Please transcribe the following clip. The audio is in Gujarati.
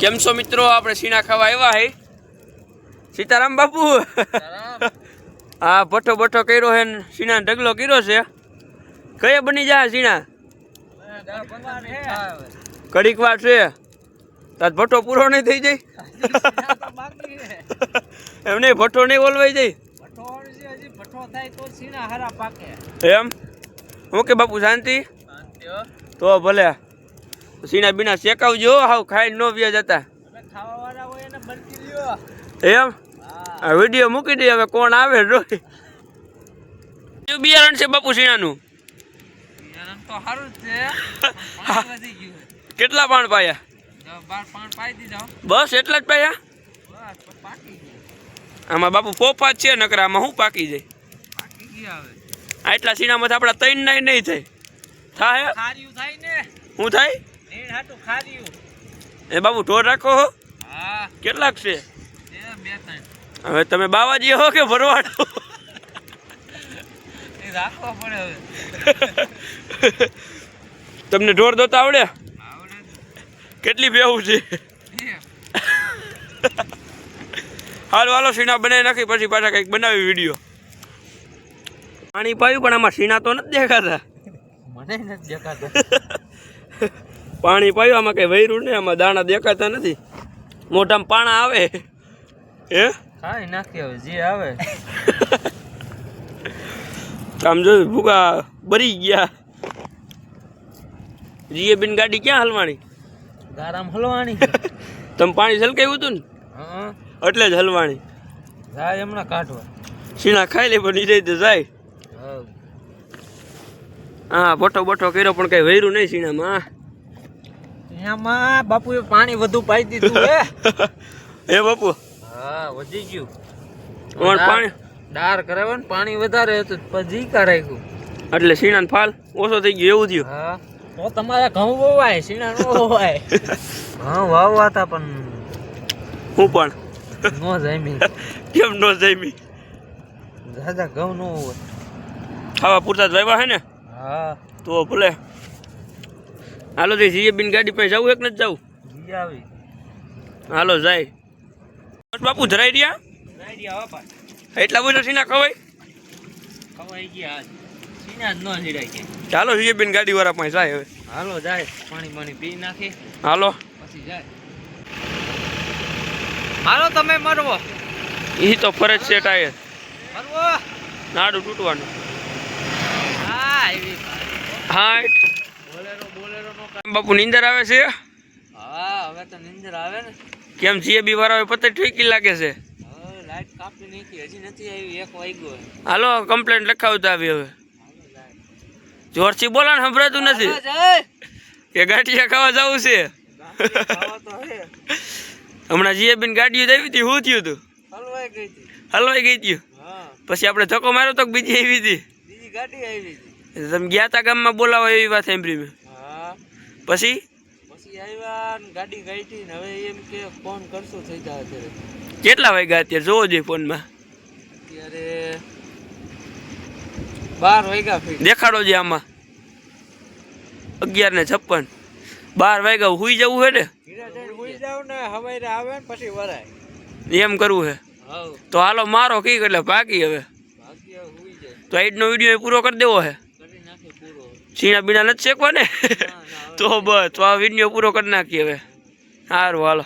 કેમ છો મિત્રો? આપણે સીણા ખાવા આવ્યા હે. સીતારામ બાપુ. હા, ભઠ્ઠો બઠ્ઠો કર્યો હે, સીણા ઢગલો કર્યો છે. કઈ બની જાય સીણા? કડીક વાર છે. તાર ભઠ્ઠો પૂરો નહીં થઈ જાય? એમ નહીં, ભઠ્ઠો નહીં ઓલવાઈ જાય. એમ હું કે બાપુ શાંતિ? તો ભલે સીણા બીના શેકાવજો, હાવ ખાઈ ન વ્યા જતા. એમ આ વિડીયો મૂકી દે, હવે કોણ આવે રોય. બિયારણ છે બાપુ સીણાનું? કેટલા પાણ પાયા? બસ એટલા જ પાયા. આમાં બાપુ પોપા જ છે, નકર આમાં શું પાકી જાય? આટલા સીણામાં આપડા ત્રણ નાઈ નહીં થાય. શું થાય? એ બાબુ ઢોર રાખો હો? કેટલાક છે? હવે તમે બાવાજી હો કે ભરવાડો? તમને ઢોર દોતા આવડે? કેટલી બેહું છે? હાલો હાલો સીણા બનાવી નાખી, પછી પાછા કંઈક બનાવી વિડીયો. પાણી પાયું પણ આમાં સીણા તો નથી દેખાતા. મને નથી દેખાતા. પાણી પાયું, આમાં કઈ વૈરું નહીં, આમાં દાણા દેખાતા નથી. મોઢામાં પાણા આવે હે? ખાઈ નાખી હવે જે આવે. આમ જો ભૂકા બરી ગયા. જીએ બિન ગાડી ક્યાં હલવાણી? ગારામ હલવાણી. તમે પાણી છલકાયું હતું ને એટલે જ હલવાણી. જાય હમણાં કાઢવા. સીણા ખાઈ લે પણ નીચે જાય. હા, બોટો બોટો કર્યો પણ કઈ વૈરું નહીં સીણામાં. એમાં બાપુએ પાણી વધુ પાઈ દીધું હે. એ બાપુ હા વધી ગયું. કોણ પાણી ડાર કરાવે ને, પાણી વધારે હતું પછી કરાયું એટલે સીણાનો ફાલ ઓછો થઈ ગયો એવું થયું. હા તો તમારા ઘઉં વવાય, સીણા નો વવાય. હા વાવવા હતા પણ હું પણ નો જામી. કેમ નો જામી? દાદા ઘઉં નો હોય, ખાવા પૂરતા જ વાવ્યા હે ને. હા તો ભલે. હાલો તે જીએ બિન ગાડી પાસે જવું એક નથી જવું? આવી હાલો જાય. બાપુ ધરાઈ રહ્યા એટલા બધા સીના ખવાય ગયા. સીના જ ન સીડાય કે. ચાલો જીએ બિન ગાડી વાળા પાસે જાય હવે. હાલો જાય, પાણી પાણી પી નાખી. હાલો પછી જાય. હાલો તમે મરવો. એ તો ફરજ છે ટાયર મરવો, નાડું તૂટવાનું. હા એવી હા. બાપુ નીંદર આવે છે? હા હવે તો નીંદર આવે ને. કેમ જીએબી વાળા પતે ઠીકી લાગે છે? લાઈટ કાપી નાખી, હજી નથી આવી, 1 વાગ્યો. હાલો કમ્પ્લેન્ટ લખાવતા આવી હવે. જોરથી બોલો ને, સંભળાતું નથી કે ગાંઠિયા ખાવા જવું છે? હમણાં જીએબી ગાડીઓ આવી હતી, શું થયું હતું? હલવાઈ ગઈ હતી. પછી આપણે ધક્કો માર્યો તો બીજી આવી હતી, બીજી ગાડી આવી હતી. તમે ગયા તા ગામમાં બોલાવો એવી વાત સાંભળી મેં. પછી આવ્યા ગાડી ગઈ ને હવે એમ કે ફોન કરશું થઈ જાય. અત્યારે કેટલા વાગ્યા અત્યારે જોવો જોઈએ ફોનમાં? અત્યારે 12 વાગ્યા દેખાડો છે આમાં. 11:56. 12 વાગ્યા હુઈ જવું હે ને? હુઈ જાવ ને, હવારે આવે ને પછી વરાય એમ કરવું હે. તો હાલો મારો કીક એટલે ભાગી હવે. તો આજનો વિડીયો પૂરો કરી દેવો હે. સીણા બીણા નથી શેકવા ને? તો બસ તો આ વિડીયો પૂરો કરી નાખીએ હવે. સારું હાલો.